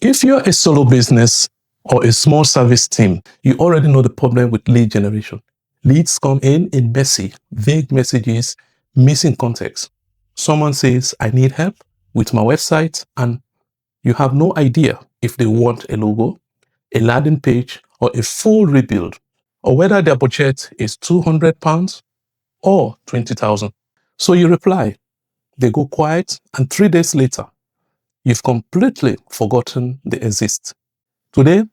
If you're a solo business or a small service team, you already know the problem with lead generation. Leads come in messy, vague messages, missing context. Someone says, I need help with my website, and you have no idea if they want a logo, a landing page, or a full rebuild, or whether their budget is £200 or 20,000. So you reply, they go quiet, and 3 days later, you've completely forgotten they exist. Today,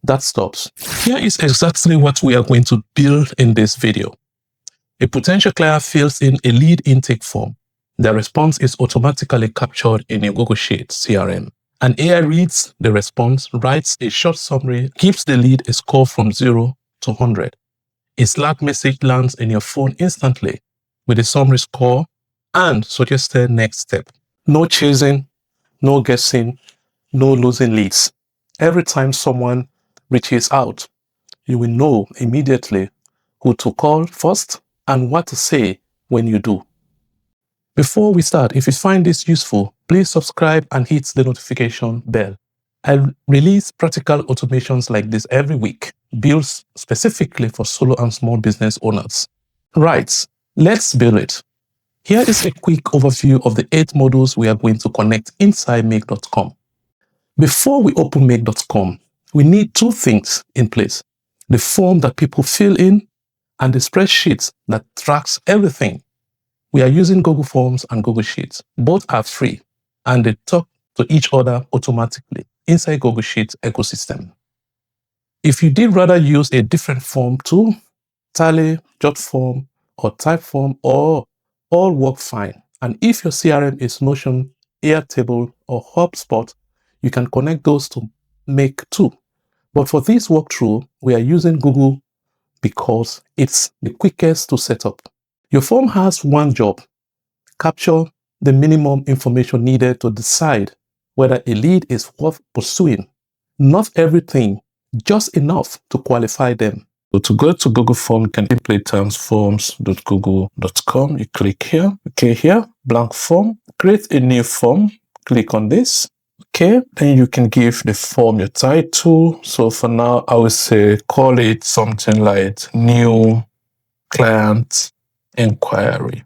that stops. Here is exactly what we are going to build in this video. A potential client fills in a lead intake form. The response is automatically captured in a Google Sheet CRM. An AI reads the response, writes a short summary, gives the lead a score from 0 to 100. A Slack message lands in your phone instantly with a summary score and suggested next step. No chasing, no guessing, no losing leads. Every time someone reaches out, you will know immediately who to call first and what to say when you do. Before we start, if you find this useful, please subscribe and hit the notification bell. I release practical automations like this every week, built specifically for solo and small business owners. Right, let's build it. Here is a quick overview of the 8 modules we are going to connect inside make.com. Before we open make.com, we need 2 things in place: the form that people fill in and the spreadsheet that tracks everything. We are using Google Forms and Google Sheets. Both are free and they talk to each other automatically inside Google Sheets ecosystem. If you did rather use a different form tool, Tally, Jotform, or Typeform, or all work fine. And if your CRM is Notion, Airtable, or HubSpot, you can connect those to Make too. But for this walkthrough, we are using Google because it's the quickest to set up. Your form has one job: capture the minimum information needed to decide whether a lead is worth pursuing. Not everything, just enough to qualify them. So to go to Google Form, you can simply transforms.google.com. You click here. Okay, here, blank form. Create a new form. Click on this. Okay, then you can give the form your title. So for now, I will say, call it something like new client enquiry.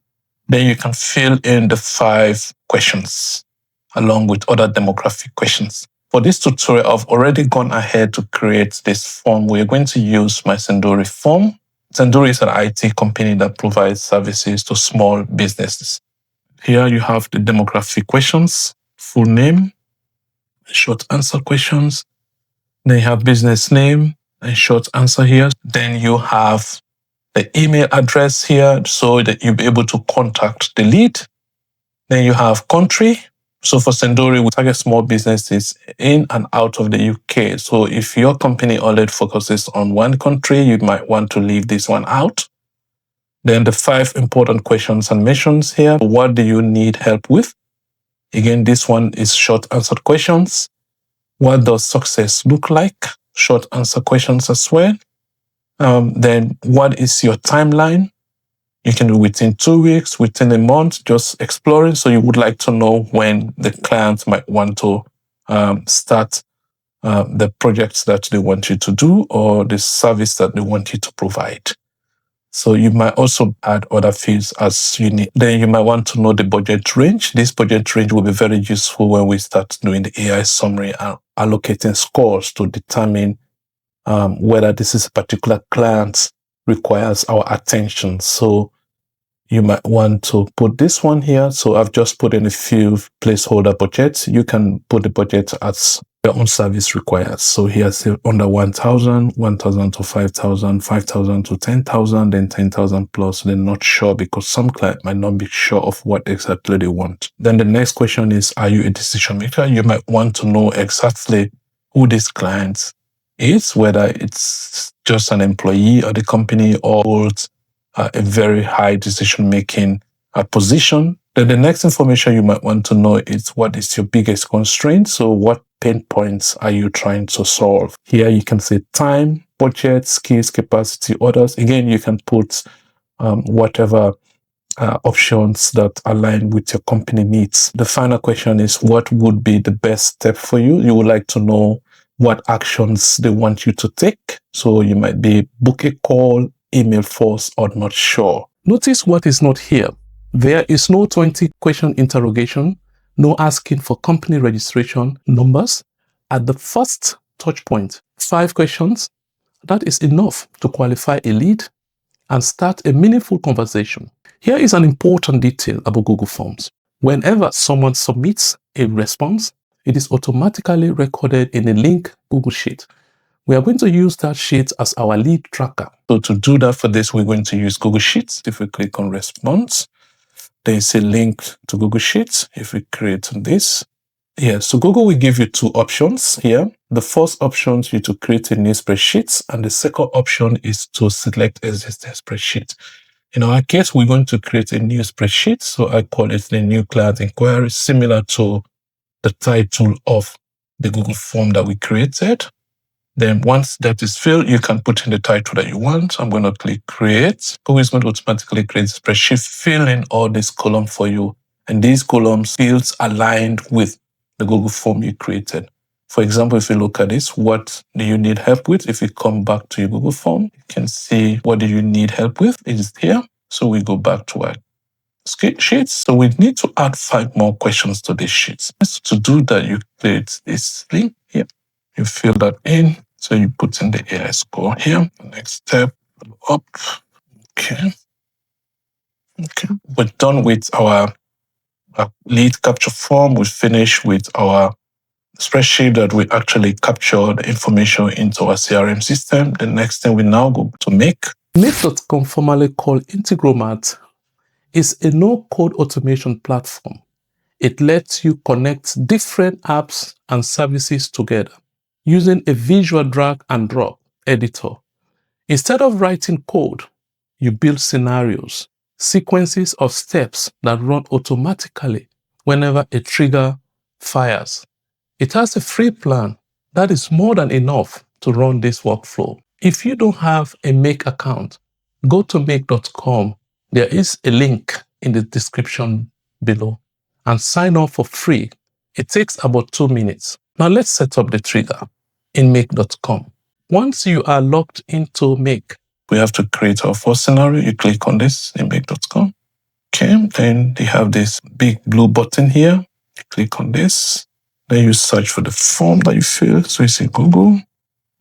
Then you can fill in the 5 questions along with other demographic questions. For this tutorial, I've already gone ahead to create this form. We're going to use my Senduri form. Senduri is an IT company that provides services to small businesses. Here you have the demographic questions, full name, short answer questions. Then you have business name and short answer here. Then you have the email address here so that you'll be able to contact the lead. Then you have country. So for Senduri, we target small businesses in and out of the UK. So if your company already focuses on one country, you might want to leave this one out. Then the 5 important questions and mentions here. What do you need help with? Again, this one is short answer questions. What does success look like? Short answer questions as well. Then what is your timeline? You can do within 2 weeks, within a month, just exploring. So you would like to know when the client might want to start the projects that they want you to do or the service that they want you to provide. So you might also add other fields as you need. Then you might want to know the budget range. This budget range will be very useful when we start doing the AI summary and allocating scores to determine whether this is a particular client requires our attention. So you might want to put this one here. So I've just put in a few placeholder budgets. You can put the budget as your own service requires. So here's under 1,000, 1,000 to 5,000, 5,000 to 10,000, then 10,000 plus. They're not sure because some client might not be sure of what exactly they want. Then the next question is, are you a decision maker? You might want to know exactly who this client is, whether it's just an employee of the company or holds a very high decision-making position. Then the next information you might want to know is what is your biggest constraint? So what pain points are you trying to solve? Here you can say time, budget, skills, capacity, orders. Again, you can put whatever options that align with your company needs. The final question is, what would be the best step for you? You would like to know what actions they want you to take. So you might be book a call, email force, or not sure. Notice what is not here. There is no 20-question interrogation, no asking for company registration numbers. At the first touch point, 5 questions. That is enough to qualify a lead and start a meaningful conversation. Here is an important detail about Google Forms. Whenever someone submits a response, it is automatically recorded in a linked Google Sheet. We are going to use that sheet as our lead tracker. So to do that for this, we're going to use Google Sheets. If we click on response, there is a link to Google Sheets. If we create this, so Google will give you 2 options here. The first option is to create a new spreadsheet, and the second option is to select existing spreadsheet. In our case, we're going to create a new spreadsheet. So I call it the new client inquiry, similar to the title of the Google form that we created. Then once that is filled, you can put in the title that you want. I'm going to click create. Google is going to automatically create a spreadsheet, fill in all these columns for you. And these columns fields aligned with the Google form you created. For example, if you look at this, what do you need help with? If you come back to your Google form, you can see what do you need help with. It is here. So we go back to our sheets. So we need to add 5 more questions to these sheets. So to do that, you create this link here. You fill that in. So you put in the AI score here. The next step, up. Okay. We're done with our lead capture form. We finish with our spreadsheet that we actually capture the information into our CRM system. The next thing we now go to Make. Make.com, formerly called Integromat, is a no-code automation platform. It lets you connect different apps and services together using a visual drag and drop editor. Instead of writing code, you build scenarios, sequences of steps that run automatically whenever a trigger fires. It has a free plan that is more than enough to run this workflow. If you don't have a Make account, go to make.com. There is a link in the description below and sign up for free. It takes about 2 minutes. Now let's set up the trigger in make.com. Once you are logged into Make, we have to create our first scenario. You click on this in make.com. Okay, then they have this big blue button here. You click on this. Then you search for the form that you fill. So you say Google.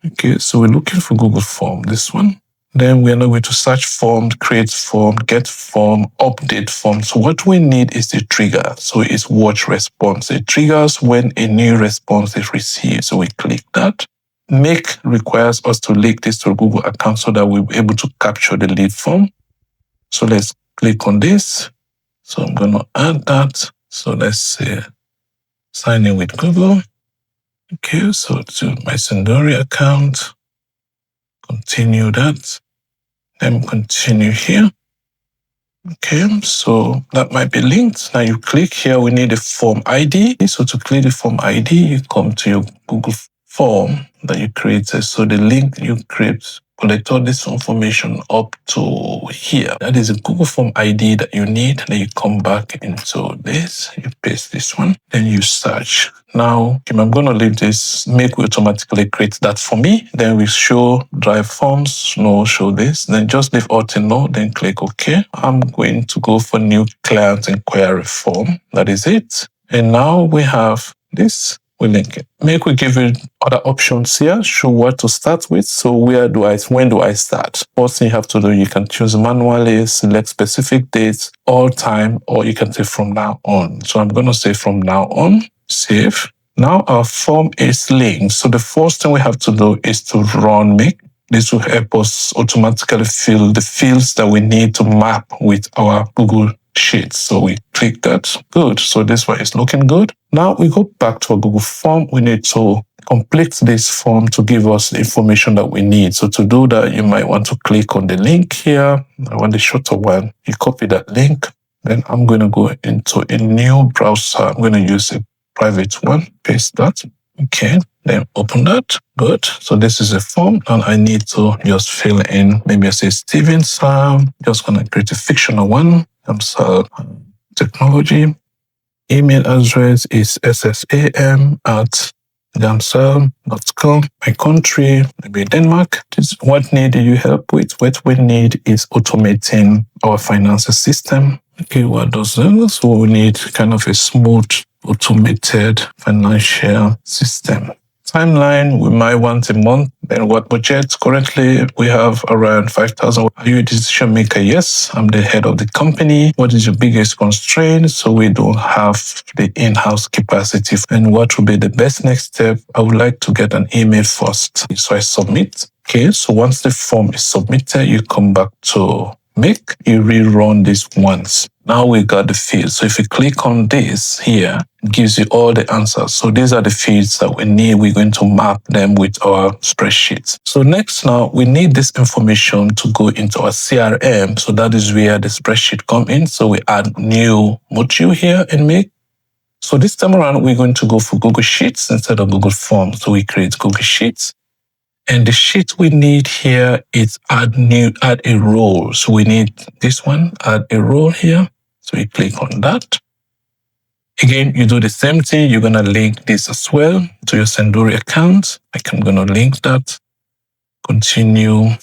Okay, so we're looking for Google form, this one. Then we're now going to search form, create form, get form, update form. So what we need is the trigger. So it's watch response. It triggers when a new response is received. So we click that. Make requires us to link this to a Google account so that we'll be able to capture the lead form. So let's click on this. So I'm going to add that. So let's say sign in with Google. Okay, so to my Sendori account, continue that, then continue here. Okay, so that might be linked. Now you click here, we need a form ID. So to click the form ID, you come to your Google form that you created. So the link you create, collect all this information up to here. That is a Google form ID that you need. Then you come back into this, you paste this one, then you search. Now, I'm going to leave this. Make will automatically create that for me. Then we show drive forms, no, show this. Then just leave auto no, then click OK. I'm going to go for new client inquiry form. That is it. And now we have this. We link it. Make will give you other options here, show what to start with. So when do I start? First thing you have to do, you can choose manually, select specific dates, all time, or you can say from now on. So I'm going to say from now on, save. Now our form is linked. So the first thing we have to do is to run Make. This will help us automatically fill the fields that we need to map with our Google Sheets. So we click that. Good. So this one is looking good. Now we go back to our Google form. We need to complete this form to give us the information that we need. So to do that, you might want to click on the link here. I want the shorter one. You copy that link. Then I'm going to go into a new browser. I'm going to use a private one. Paste that. Okay. Then open that. Good. So this is a form and I need to just fill in. Maybe I say Steven Sam. Just going to create a fictional one. Jamsal Technology. Email address is ssam@jamsal.com. My country, maybe Denmark. What need do you help with? What we need is automating our financial system. Okay, what does that? So we need kind of a smooth, automated financial system. Timeline, we might want a month. Then what budget? Currently, we have around 5,000. Are you a decision maker? Yes, I'm the head of the company. What is your biggest constraint? So we don't have the in-house capacity. And what will be the best next step? I would like to get an email first. So I submit. Okay, so once the form is submitted, you come back to Make, you rerun this once. Now we got the fields. So if you click on this here, it gives you all the answers. So these are the fields that we need. We're going to map them with our spreadsheet. So next now, we need this information to go into our CRM. So that is where the spreadsheet come in. So we add new module here in Make. So this time around, we're going to go for Google Sheets instead of Google Forms. So we create Google Sheets. And the sheet we need here is add a role. So we need this one, add a role here. So we click on that. Again, you do the same thing. You're going to link this as well to your Sendori account. Like I'm going to link that. Continue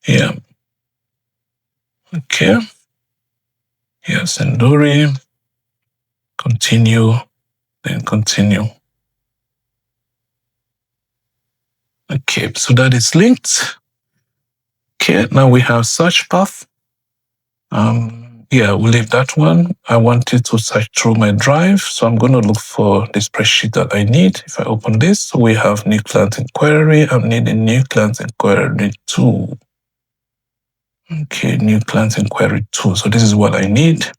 here. Okay. Here, Sendori. Continue, then continue. Okay, so that is linked. Okay, now we have search path. We'll leave that one. I wanted to search through my drive, so I'm going to look for the spreadsheet that I need. If I open this, we have new client inquiry. I need a new client inquiry 2. Okay, new client inquiry 2. So this is what I need.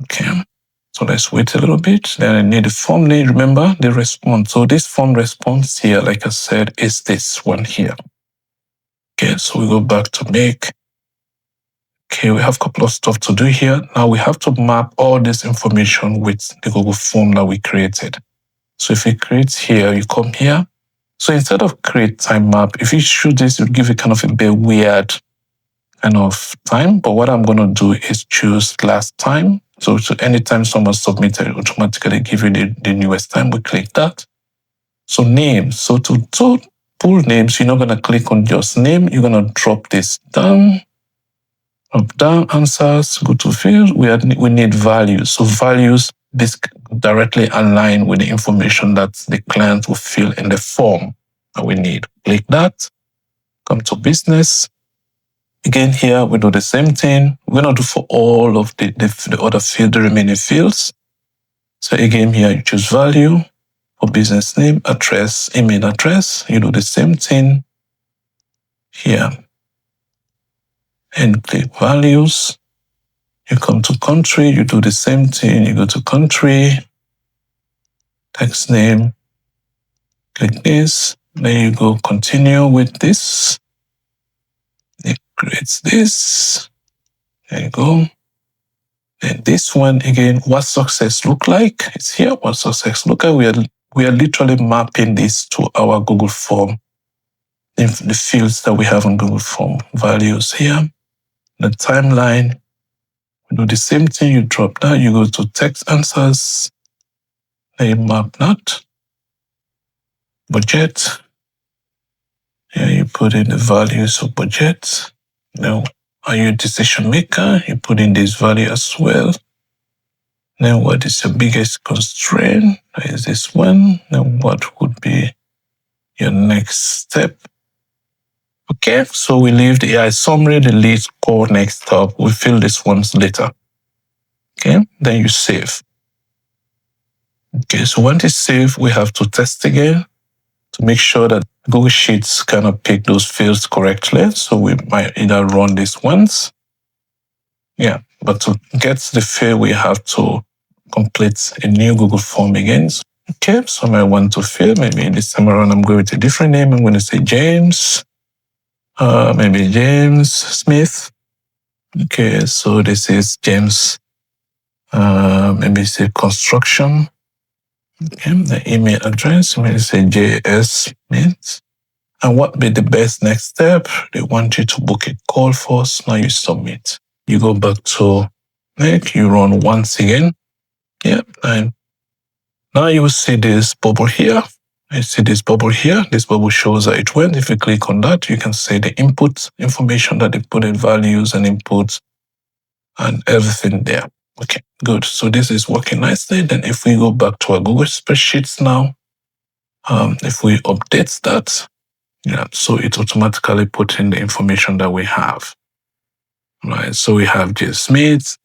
Okay, so let's wait a little bit. Then I need the form name. Remember the response. So this form response here, like I said, is this one here. Okay, so we go back to Make. Okay, we have a couple of stuff to do here. Now we have to map all this information with the Google form that we created. So if you create here, you come here. So instead of create time map, if you shoot this, it will give you kind of a bit weird kind of time. But what I'm going to do is choose last time. So anytime someone submitted, it automatically give you the newest time. We click that. So names. So to pull names, you're not going to click on just name. You're going to drop this down. Up down answers, go to field. We need values. So values this directly align with the information that the client will fill in the form that we need. Click that. Come to business. Again, here we do the same thing. We're going to do for all of the other field, the remaining fields. So again, here you choose value for business name, address, email address. You do the same thing here. And click values. You come to country, you do the same thing. You go to country, text name, click this. Then you go continue with this. It creates this. There you go. Then this one again, what success look like? It's here. What success look like? We are literally mapping this to our Google form. The fields that we have on Google form. Values here. The timeline. We do the same thing. You drop that. You go to text answers. Then you map that. Budget. Here you put in the values of budget. Now, are you a decision maker? You put in this value as well. Then what is your biggest constraint? That is this one. Then what would be your next step? Okay, so we leave the AI summary, the lead core next up. We fill this ones later. Okay, then you save. Okay, so once it's saved, we have to test again to make sure that Google Sheets kind of pick those fields correctly. So we might either run this once. Yeah, but to get the field, we have to complete a new Google form again. Okay, so I might want to fill, maybe this time around I'm going with a different name. I'm going to say James. Maybe James Smith. Okay, so this is James. Maybe say construction. Okay, the email address. Maybe say JS Smith. And what be the best next step? They want you to book a call first. Now you submit. You go back to make, you run once again. Yeah, and now you will see this bubble here. You see this bubble here. This bubble shows that it went. If you click on that, you can see the input information that they put in, values and inputs and everything there. Okay, good. So this is working nicely. Then if we go back to our Google spreadsheets now, if we update that, yeah, so it automatically put in the information that we have. Right. So we have Jane Smith,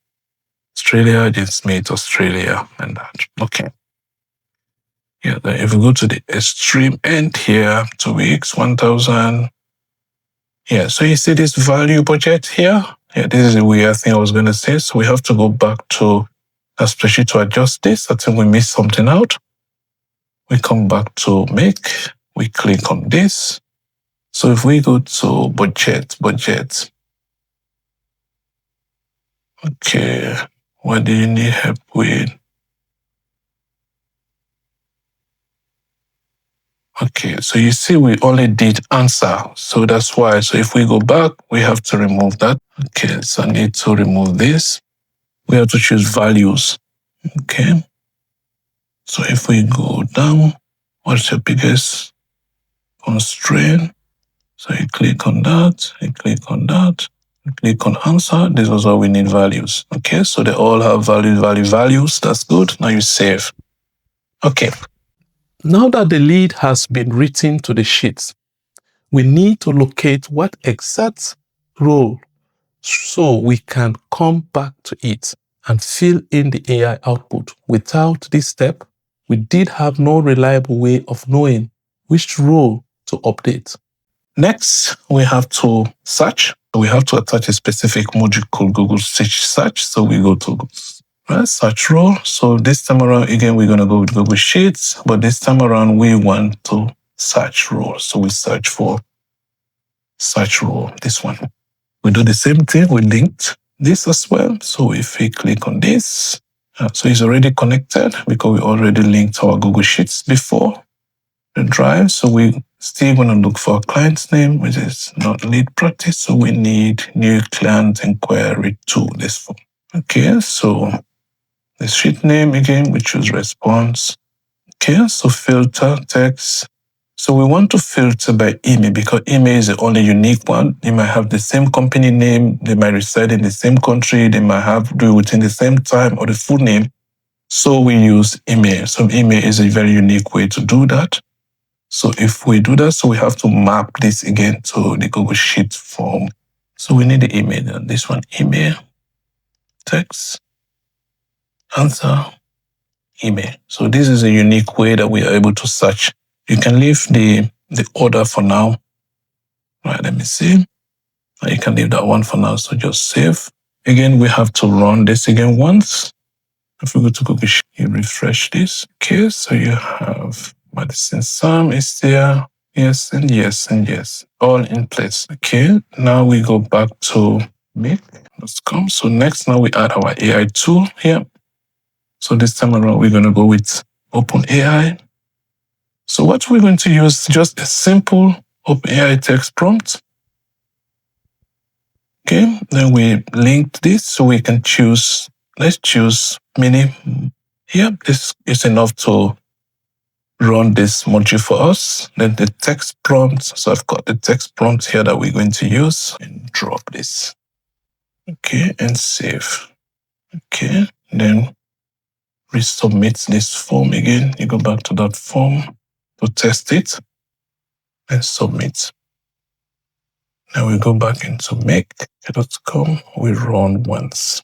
Australia, Jane Smith, Australia, and that. Okay. Yeah, then if we go to the extreme end here, 2 weeks, 1,000. Yeah, so you see this value budget here? Yeah, this is the weird thing I was going to say. So we have to go back to a spreadsheet to adjust this. I think we missed something out. We come back to make, we click on this. So if we go to budget. Okay, what do you need help with? Okay, so you see we only did answer. So that's why. So if we go back, we have to remove that. Okay, so I need to remove this. We have to choose values. Okay. So if we go down, what's your biggest constraint? So you click on that, you click on that, you click on answer. This is all we need values. Okay, so they all have values. That's good. Now you save. Okay. Now that the lead has been written to the sheets, we need to locate what exact role so we can come back to it and fill in the AI output. Without this step, we did have no reliable way of knowing which role to update. Next, we have to search. We have to attach a specific module called Google Search. So we go to search role. So this time around, again, we're going to go with Google Sheets, but this time around, we want to search role. So we search for search role, this one. We do the same thing. We linked this as well. So if we click on this, so it's already connected because we already linked our Google Sheets before the drive. So we still going to look for a client's name, which is not lead practice. So we need new client enquiry to this form. Okay, so the sheet name again, we choose response. Okay, so filter text. So we want to filter by email because email is the only unique one. They might have the same company name, they might reside in the same country, they might have do it within the same time or the full name. So we use email. So email is a very unique way to do that. So if we do that, so we have to map this again to the Google Sheet form. So we need the email. This one, email, text, answer, email. So this is a unique way that we are able to search. You can leave the order for now. Right, let me see. You can leave that one for now, so just save. Again, we have to run this again once. If we go to Google Sheet, you refresh this. Okay, so you have Madison Sam is there. Yes, and yes, and yes. All in place. Okay, now we go back to make.com. So next, now we add our AI tool here. So this time around, we're going to go with OpenAI. So what we're going to use, just a simple OpenAI text prompt. Okay, then we link this so we can choose, let's choose mini. Here, this is enough to run this module for us. Then the text prompt. So I've got the text prompt here that we're going to use and drop this. Okay, and save. Okay, then resubmit this form again. You go back to that form to test it and submit. Now we go back into make.com. We run once.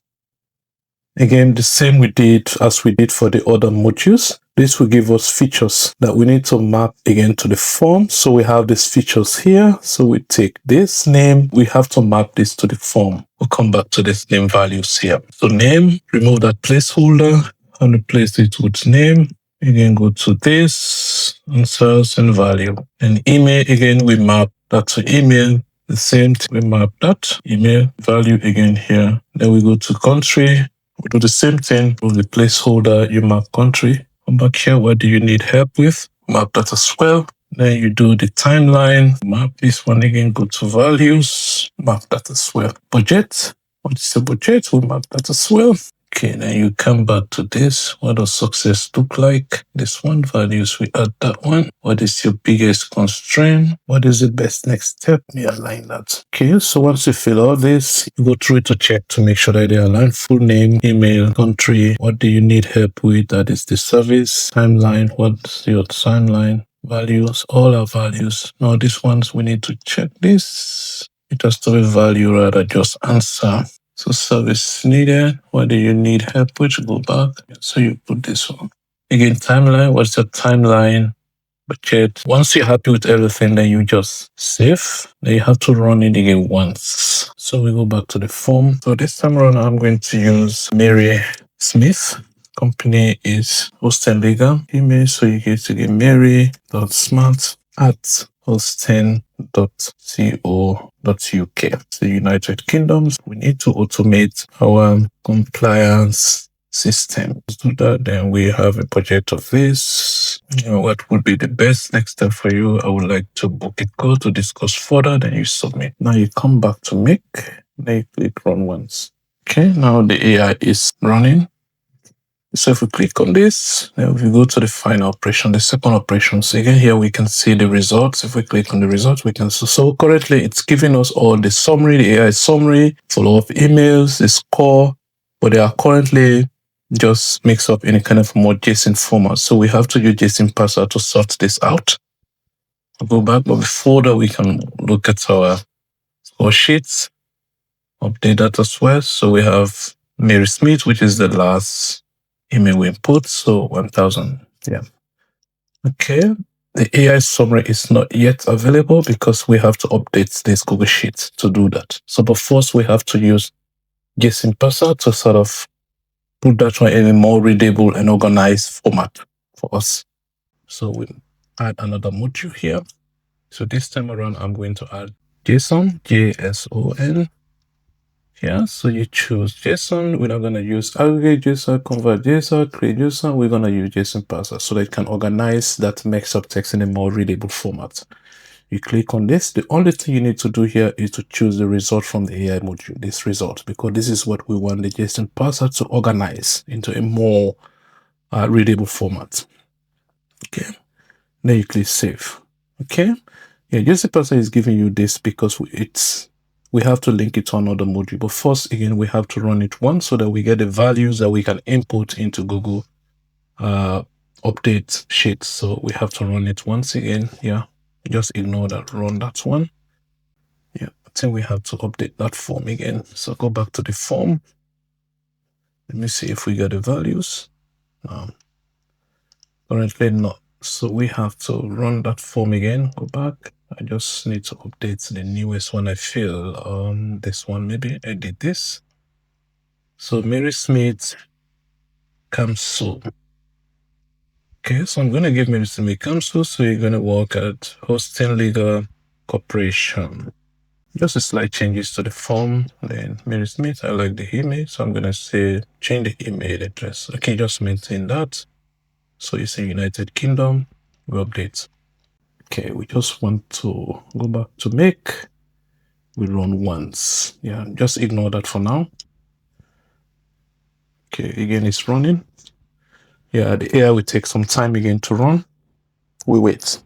Again, the same we did as we did for the other modules. This will give us features that we need to map again to the form. So we have these features here. So we take this name. We have to map this to the form. We'll come back to this name values here. So name, remove that placeholder and replace it with name. Again, go to this, answers and value. And email, again, we map that to email. The same thing, we map that email value again here. Then we go to country. We do the same thing with the placeholder. You map country. Come back here. What do you need help with? Map that as well. Then you do the timeline. Map this one again. Go to values. Map that as well. Budget. What's the budget? We mark that as well. Okay, then you come back to this. What does success look like? This one, values, we add that one. What is your biggest constraint? What is the best next step? We align that. Okay, so once you fill all this, you go through it to check to make sure that they align. Full name, email, country, what do you need help with? That is the service, timeline, what's your timeline, values, all our values. Now these ones, we need to check this. It has to be value rather just answer. So service needed. What do you need help with? Go back. So you put this one. Again, timeline. What's the timeline? Budget. Once you're happy with everything, then you just save. Then you have to run it again once. So we go back to the form. So this time around, I'm going to use Mary Smith. Company is Hostel Legal. Email. So you get to get mary.smart@hosting.co.uk. The United Kingdoms, we need to automate our compliance system. To do that, then we have a project of this. What would be the best next step for you? I would like to book a call to discuss further, then you submit. Now you come back to make, then you click run once. Okay, now the AI is running. So if we click on this, then we go to the final operation, the second operation. So again, here we can see the results. If we click on the results, we can see. So currently it's giving us all the summary, the AI summary, follow-up emails, the score, but they are currently just mix up any kind of more JSON format. So we have to use JSON parser to sort this out. I'll go back, but before that, we can look at our score sheets, update that as well. So we have Mary Smith, which is the last email we input, so 1000. Yeah. Okay. The AI summary is not yet available because we have to update this Google Sheet to do that. So, but first we have to use JSON parser to sort of put that one in a more readable and organized format for us. So we add another module here. So this time around, I'm going to add JSON, JSON. Yeah, so you choose JSON. We're not going to use aggregate JSON, convert JSON, create JSON. We're going to use JSON parser so that it can organize that mix up text in a more readable format. You click on this. The only thing you need to do here is to choose the result from the AI module, this result, because this is what we want the JSON parser to organize into a more readable format. Okay. Then you click save. Okay. Yeah, JSON parser is giving you this because we have to link it to another module. But first, again, we have to run it once so that we get the values that we can input into Google update sheet. So we have to run it once again. Yeah, just ignore that, run that one. Yeah, I think we have to update that form again. So go back to the form. Let me see if we get the values. Currently not. So we have to run that form again. Go back. I just need to update the newest one I feel. This one maybe. Edit this. So Mary Smith Cancel. Okay, so I'm going to give Mary Smith Cancel. So you're going to work at Hosting Legal Corporation. Just a slight changes to the form. Then Mary Smith, I like the email. So I'm going to say change the email address. Okay, just maintain that. So you say United Kingdom, we update. Okay, we just want to go back to make. We run once. Yeah, just ignore that for now. Okay, again, it's running. Yeah, the AI will take some time again to run. We wait.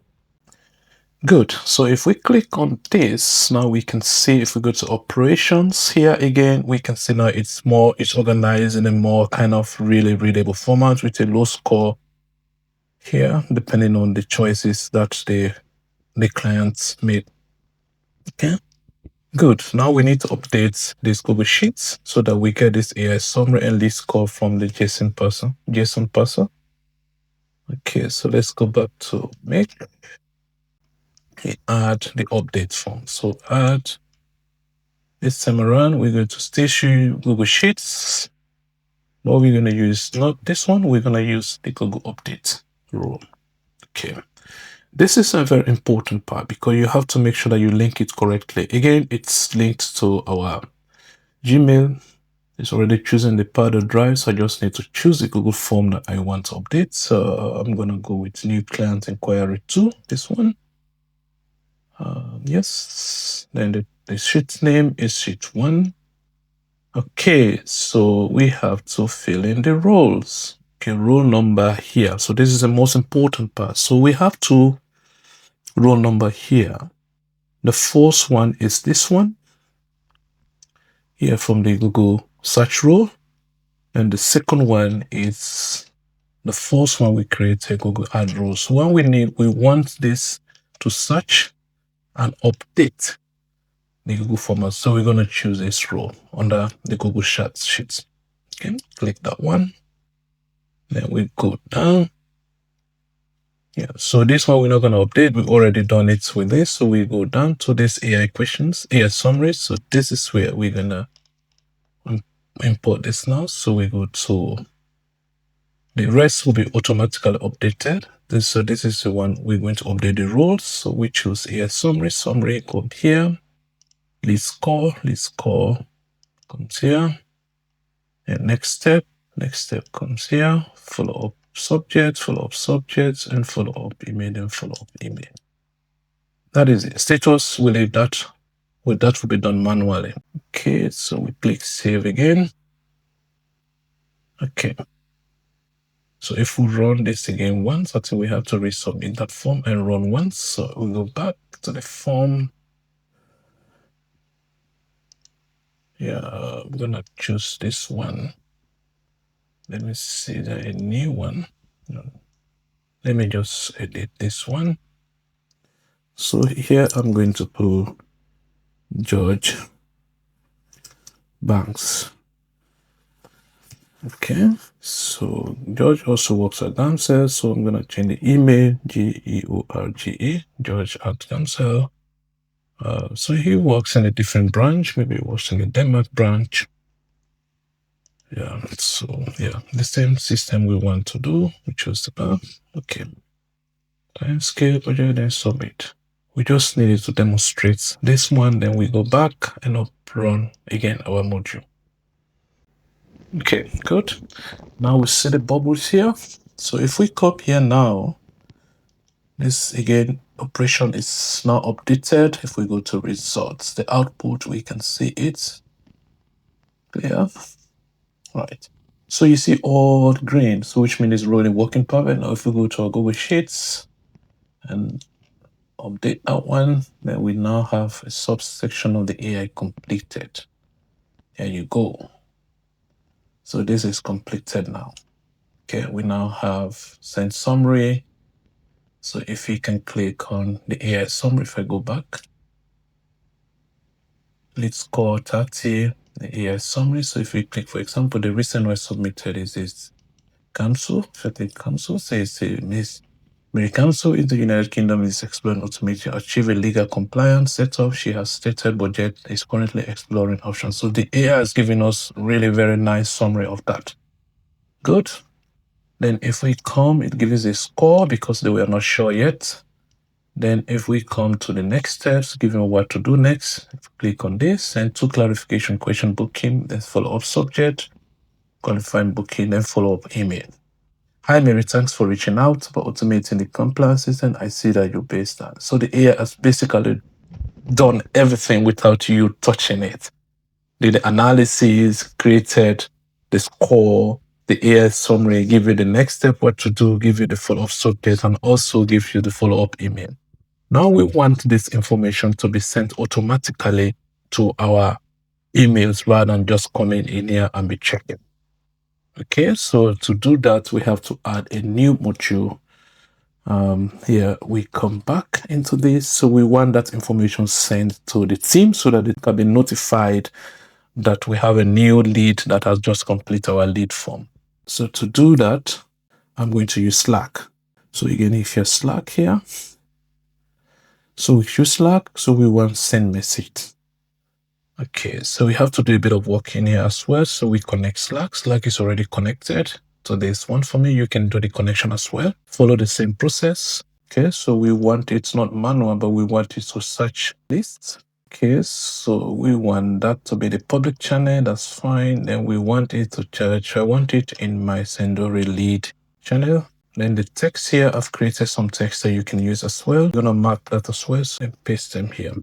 Good. So if we click on this, now we can see if we go to operations here again, we can see now it's organized in a more kind of really readable format with a low score here, depending on the choices that the clients made. Okay. Good. Now we need to update this Google Sheets so that we get this AI summary and list score from the JSON parser. Okay, so let's go back to make. Add the update form. So add, this time around, we're going to station Google Sheets. What we're going to use, not this one, we're going to use the Google Update rule. Okay. This is a very important part because you have to make sure that you link it correctly. Again, it's linked to our Gmail. It's already choosing the powder drive, so I just need to choose the Google form that I want to update. So I'm going to go with new client enquiry 2, this one. Yes, then the sheet name is sheet 1. Okay, so we have to fill in the roles. Okay, role number here. So this is the most important part. So we have to role number here. The first one is this one here from the Google search role. And the second one is the first one we created, Google Ad Rows. So when we want this to search and update the Google format. So we're going to choose this row under the Google Sheets. Okay, click that one. Then we go down. Yeah, so this one we're not going to update. We've already done it with this. So we go down to this AI questions, AI summaries. So this is where we're going to import this now. So we go to the rest will be automatically updated. So this is the one we're going to update the roles. So we choose AI summary, go here. Lead score comes here. And next step comes here. Follow up subject, and follow up email, and follow up email. That is it. Status will leave that. With that will be done manually. Okay, so we click save again. Okay. So if we run this again once, I think we have to resubmit that form and run once. So we'll go back to the form. Yeah, I'm gonna choose this one. Let me see a new one. Let me just edit this one. So here I'm going to put George Banks. Okay, so George also works at Gamcell, so I'm gonna change the email George @Gamcell. So he works in a different branch. Maybe he works in the Denmark branch. Yeah, so yeah, the same system we want to do. We choose the path. Okay, time scale budget, then submit. We just needed to demonstrate this one, then we go back and run again our module. Okay, good. Now we see the bubbles here. So if we come here now, this again operation is now updated. If we go to results, the output, we can see it clear. Right. So you see all green, so which means it's rolling working perfect. Now if we go to our Google Sheets and update that one, then we now have a subsection of the AI completed. There you go. So this is completed now. Okay, we now have send summary. So if you can click on the AI summary, if I go back, lead score 30, the AI summary. So if we click, for example, the recent one submitted is this council. If I click council, says Miss Mary Council in the United Kingdom is exploring automation to achieve a legal compliance setup. She has stated budget is currently exploring options. So the AI is giving us really very nice summary of that. Good. Then if we come, it gives us a score because they were not sure yet. Then if we come to the next steps, given what to do next, click on this and to clarification question booking, then follow up subject, qualifying booking, then follow up email. Hi Mary, thanks for reaching out about automating the compliance system. I see that you based that. So the AI has basically done everything without you touching it. Did the analysis, created the score, the AI summary, give you the next step, what to do, give you the follow-up subject, and also give you the follow-up email. Now we want this information to be sent automatically to our emails rather than just coming in here and be checking. Okay, so to do that, we have to add a new module. Here we come back into this. So we want that information sent to the team so that it can be notified that we have a new lead that has just completed our lead form. So to do that, I'm going to use Slack. So again, if you're Slack here, so we choose Slack, so we want send message. Okay, so we have to do a bit of work in here as well. So we connect Slack. Slack is already connected. So there's one for me. You can do the connection as well. Follow the same process. Okay, so we want it's not manual, but we want it to search lists. Okay, so we want that to be the public channel. That's fine. Then we want it to church. I want it in my Sendori lead channel. Then the text here, I've created some text that you can use as well. I'm gonna mark that as well and paste them here.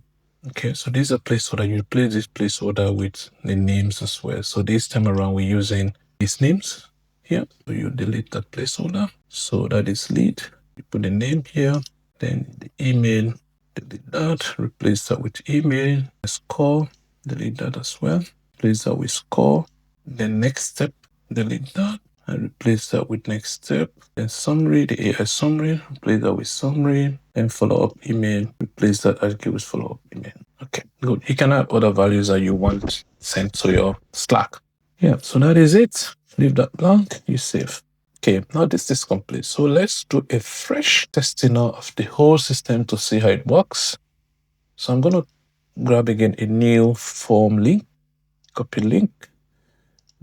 Okay, so this is a placeholder. You replace this placeholder with the names as well. So this time around, we're using these names here. So you delete that placeholder. So that is lead. You put the name here, then the email, delete that, replace that with email, score, delete that as well, replace that with score. Then next step, delete that and replace that with next step. Then summary, the AI summary, replace that with summary, and follow-up email, replace that article with follow-up email. Okay, good. You can add other values that you want sent to your Slack. Yeah, so that is it. Leave that blank, you save. Okay, now this is complete. So let's do a fresh testing now of the whole system to see how it works. So I'm going to grab again a new form link, copy link,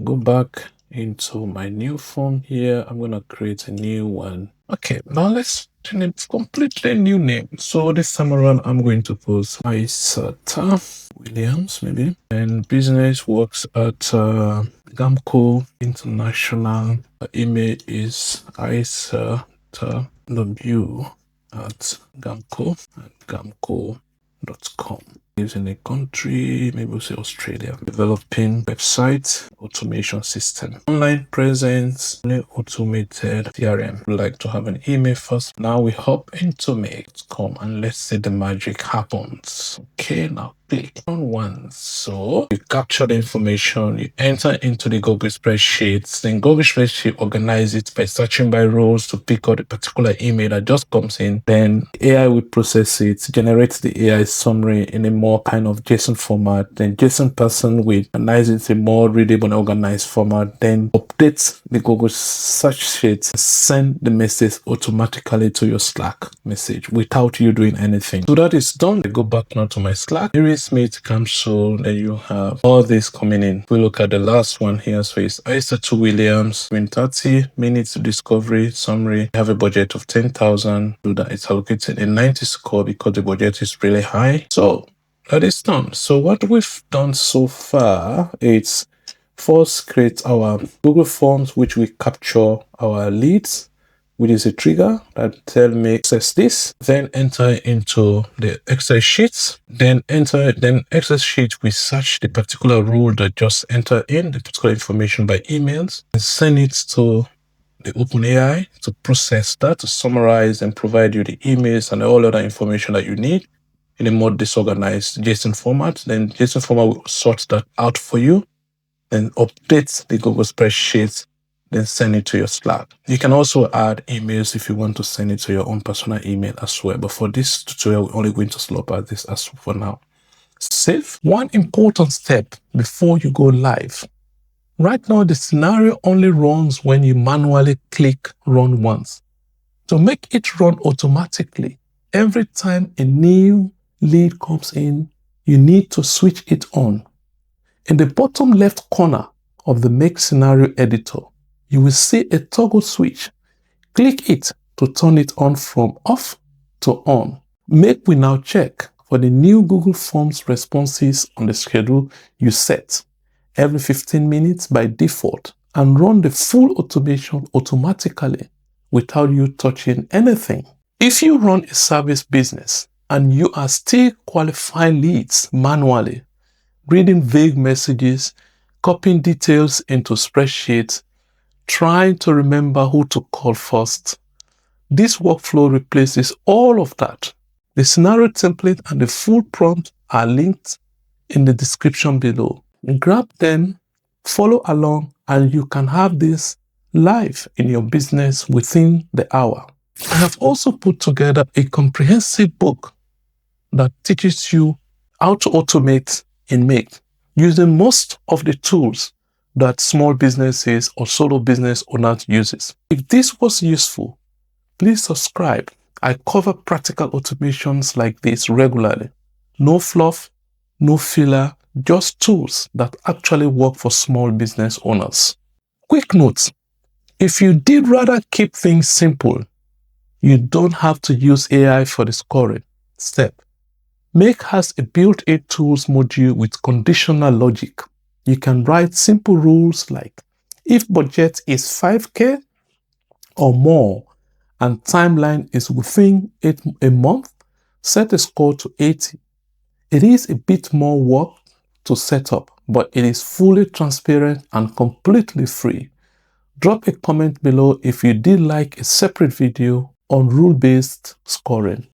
go back into my new form here. I'm going to create a new one. Okay, now let's turn it completely new name. So this time around, I'm going to post Isata Williams, maybe. And business works at Gamco International. Email is isata w at Gamco at gamco.com. In a country, maybe we'll say Australia. Developing website automation system. Online presence, automated CRM. We like to have an email first. Now we hop into make.com and let's say the magic happens. Okay, now click on once. So you capture the information, you enter into the Google spreadsheets, then Google spreadsheet organize it by searching by roles to pick out a particular email that just comes in. Then AI will process it, generate the AI summary in a more kind of JSON format. Then JSON person will organize it in a more readable and organized format. Then update the Google search sheet, send the message automatically to your Slack message without you doing anything. So that is done. I go back now to my Slack. Meet console. Then you have all this coming in. We look at the last one here. So it's Isata Williams, 30 minutes discovery summary. We have a budget of 10,000. Do that. It's allocated a 90 score because the budget is really high. So that is done. So what we've done so far is first create our Google Forms, which we capture our leads, which is a trigger that tell me access this, then enter into the Excel sheets, then Excel sheet, we search the particular rule that just enter in the particular information by emails and send it to the OpenAI to process that, to summarize and provide you the emails and all other information that you need in a more disorganized JSON format. Then JSON format will sort that out for you and update the Google spreadsheet, then send it to your Slack. You can also add emails if you want to send it to your own personal email as well. But for this tutorial, we're only going to slope at this as for now. Save. One important step before you go live. Right now, the scenario only runs when you manually click run once. To make it run automatically, every time a new lead comes in, you need to switch it on. In the bottom left corner of the Make Scenario Editor, you will see a toggle switch. Click it to turn it on from off to on. Make we now check for the new Google Forms responses on the schedule you set every 15 minutes by default and run the full automation automatically without you touching anything. If you run a service business and you are still qualifying leads manually, reading vague messages, copying details into spreadsheets, trying to remember who to call first, this workflow replaces all of that. The scenario template and the full prompt are linked in the description below. Grab them, follow along, and you can have this live in your business within the hour. I have also put together a comprehensive book that teaches you how to automate in Make using most of the tools that small businesses or solo business owners uses. If this was useful, please subscribe. I cover practical automations like this regularly. No fluff, no filler, just tools that actually work for small business owners. Quick note, if you did rather keep things simple, you don't have to use AI for the scoring step. Make has a built-in tools module with conditional logic. You can write simple rules like if budget is 5K or more and timeline is within a month, set a score to 80. It is a bit more work to set up, but it is fully transparent and completely free. Drop a comment below if you did like a separate video on rule-based scoring.